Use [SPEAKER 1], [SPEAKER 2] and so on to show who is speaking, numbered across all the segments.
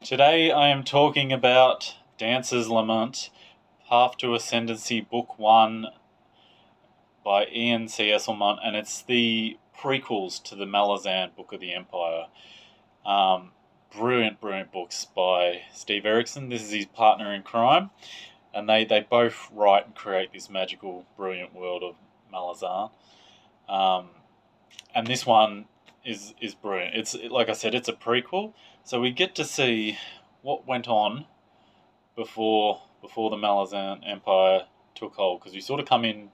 [SPEAKER 1] Today I am talking about Dancer's Lament, Path to Ascendancy, Book 1 by Ian C. Esslemont, and it's the prequels to the Malazan Book of the Empire. Um, brilliant books by Steve Erickson. This is his partner in crime, and they both write and create this magical, brilliant world of Malazan. Um, and this one is brilliant. Like I said, it's a prequel, so we get to see what went on before the Malazan Empire took hold, because we sort of come in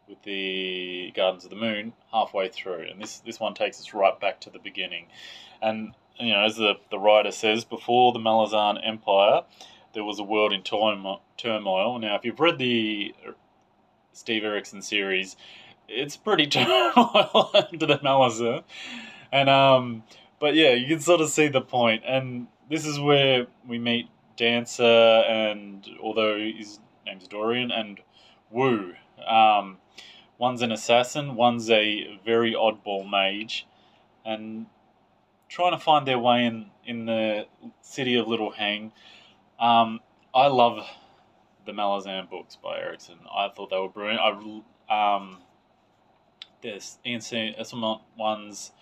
[SPEAKER 1] with the Gardens of the Moon halfway through, and this one takes us right back to the beginning. And as the writer says, before the Malazan Empire, there was a world in turmoil. Now, if you've read the Steve Erickson series, it's pretty turmoil under the Malazan, and but yeah, you can sort of see the point. And this is where we meet Dancer, and although his name's Dorian, and Wu. One's an assassin, one's a very oddball mage, and trying to find their way in the city of Little Hang. I love the Malazan books by Erickson. I thought they were brilliant. There's Ian C. Esslemont ones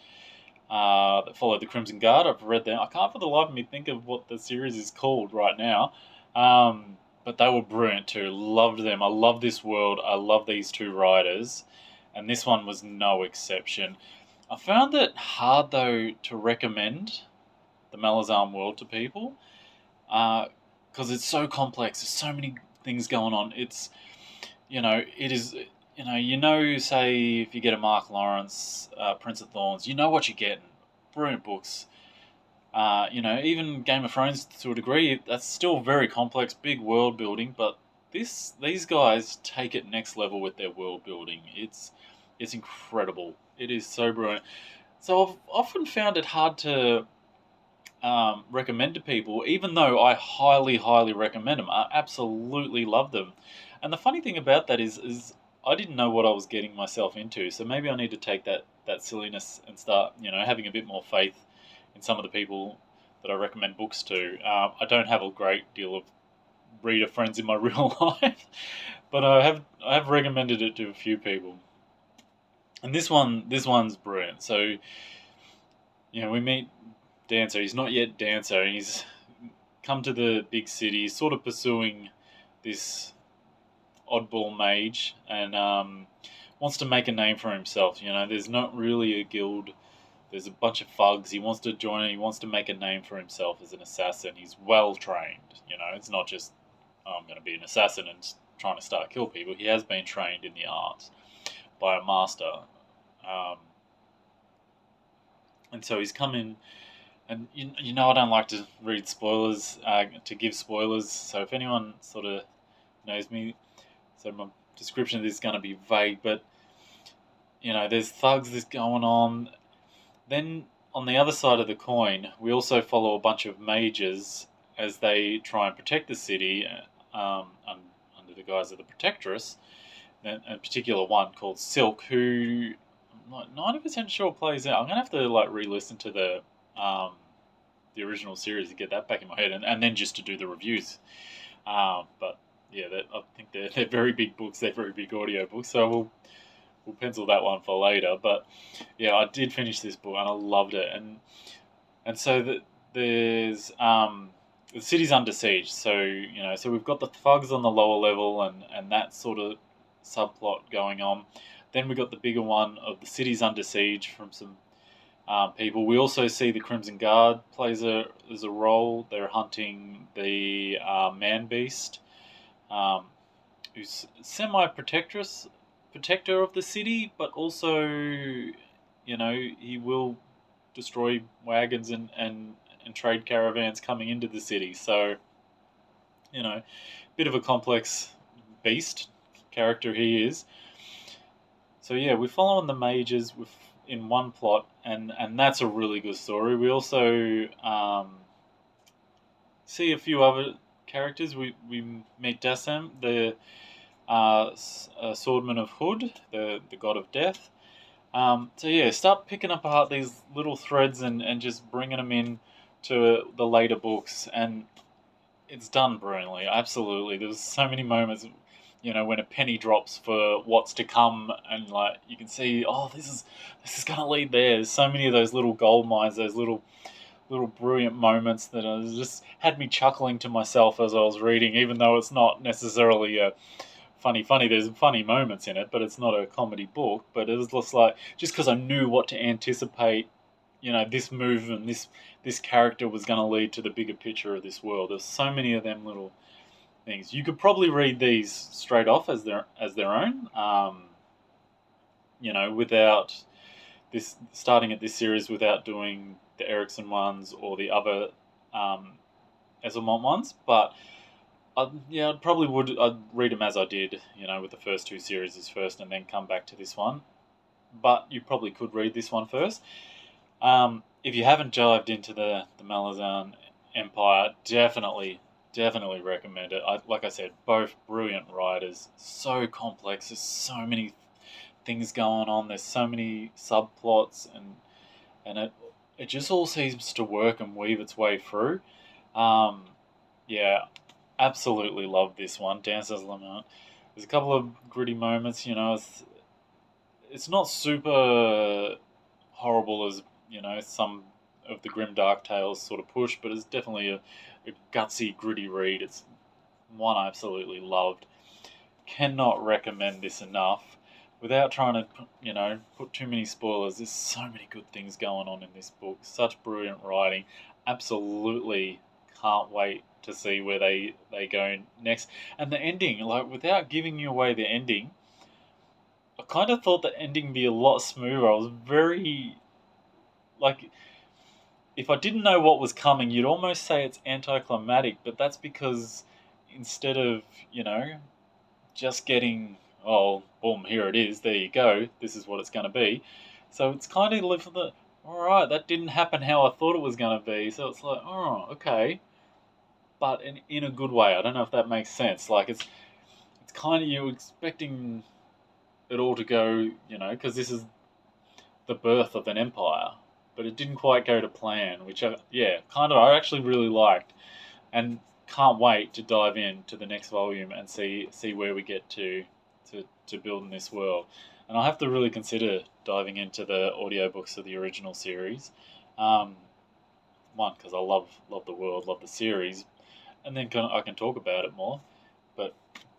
[SPEAKER 1] that follow the Crimson Guard. I've read them. I can't for the life of me think of what the series is called right now. But they were brilliant too. Loved them. I love this world. I love these two writers. And this one was no exception. I found it hard, though, to recommend the Malazan world to people. Because it's so complex. There's so many things going on. It is... say if you get a Mark Lawrence, Prince of Thorns, you know what you're getting. Brilliant books. Even Game of Thrones to a degree, that's still very complex, big world building, but these guys take it next level with their world building. It's incredible. It is so brilliant. So I've often found it hard to recommend to people, even though I highly recommend them. I absolutely love them. And the funny thing about that is I didn't know what I was getting myself into. So maybe I need to take that silliness and start, having a bit more faith in some of the people that I recommend books to. I don't have a great deal of reader friends in my real life, but I have recommended it to a few people. And this one's brilliant. So we meet Dancer. He's not yet Dancer. He's come to the big city. He's sort of pursuing this oddball mage, and wants to make a name for himself. There's not really a guild. There's a bunch of thugs. He wants to join it. He wants to make a name for himself as an assassin. He's well trained. It's not just, I'm going to be an assassin and trying to start kill people. He has been trained in the arts by a master. And so he's come in, and I don't like to read spoilers, to give spoilers. So if anyone sort of knows me, so my description of this is going to be vague, but there's thugs that's going on. Then on the other side of the coin, we also follow a bunch of mages as they try and protect the city under the guise of the Protectress, and a particular one called Silk, who I'm not 90% sure plays out. I'm going to have to re-listen to the original series to get that back in my head, and then just to do the reviews. But yeah, I think they're very big books. They're very big audio books, so we'll pencil that one for later. But yeah, I did finish this book and I loved it. And so there's the city's under siege. So so we've got the thugs on the lower level and that sort of subplot going on. Then we've got the bigger one of the city's under siege from some people. We also see the Crimson Guard plays a role. They're hunting the man beast, who's protector of the city, but also, he will destroy wagons and trade caravans coming into the city. So, bit of a complex beast character he is. So yeah, we're following the mages in one plot, and that's a really good story. We also see a few other characters. We meet Dassam, the swordman of Hood, the god of death. So yeah, start picking apart these little threads and just bringing them in to the later books, and it's done brilliantly. Absolutely, there was so many moments, when a penny drops for what's to come, and like you can see, oh, this is gonna lead there. There's so many of those little gold mines, those little brilliant moments that just had me chuckling to myself as I was reading, even though it's not necessarily a funny. There's funny moments in it, but it's not a comedy book. But it was just like, just because I knew what to anticipate, this move and this character was going to lead to the bigger picture of this world. There's so many of them little things. You could probably read these straight off as their own, without this starting at this series without doing the Erickson ones or the other Esslemont ones. But I'd probably I'd read them as I did, with the first two series first, and then come back to this one. But you probably could read this one first. If you haven't dived into the Malazan Empire, definitely recommend it. Like I said, both brilliant writers, so complex. There's so many things going on. There's so many subplots, and it just all seems to work and weave its way through. Yeah, absolutely love this one, Dancer's Lament. There's a couple of gritty moments. It's not super horrible as some of the grim dark tales sort of push, but it's definitely a gutsy, gritty read. It's one I absolutely loved. Cannot recommend this enough. Without trying to, put too many spoilers, there's so many good things going on in this book. Such brilliant writing. Absolutely can't wait to see where they go next. And the ending, like, without giving you away the ending, I kind of thought the ending would be a lot smoother. I was very, like, if I didn't know what was coming, you'd almost say it's anticlimactic, but that's because instead of, just getting, oh, boom, here it is, there you go, this is what it's going to be. So it's kind of left with alright, that didn't happen how I thought it was going to be. So it's like, oh, okay. But in a good way. I don't know if that makes sense. Like, it's kind of, you're expecting it all to go, because this is the birth of an empire. But it didn't quite go to plan, which, I actually really liked. And can't wait to dive into the next volume and see where we get to building this world. And I'll have to really consider diving into the audiobooks of the original series. One, because I love the world, love the series, and then I can talk about it more. But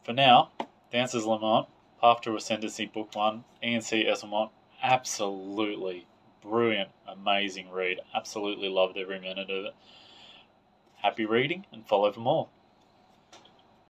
[SPEAKER 1] for now, Dancer's Lament, Path to Ascendancy Book 1, E&C Esslemont, absolutely brilliant, amazing read. Absolutely loved every minute of it. Happy reading, and follow for more.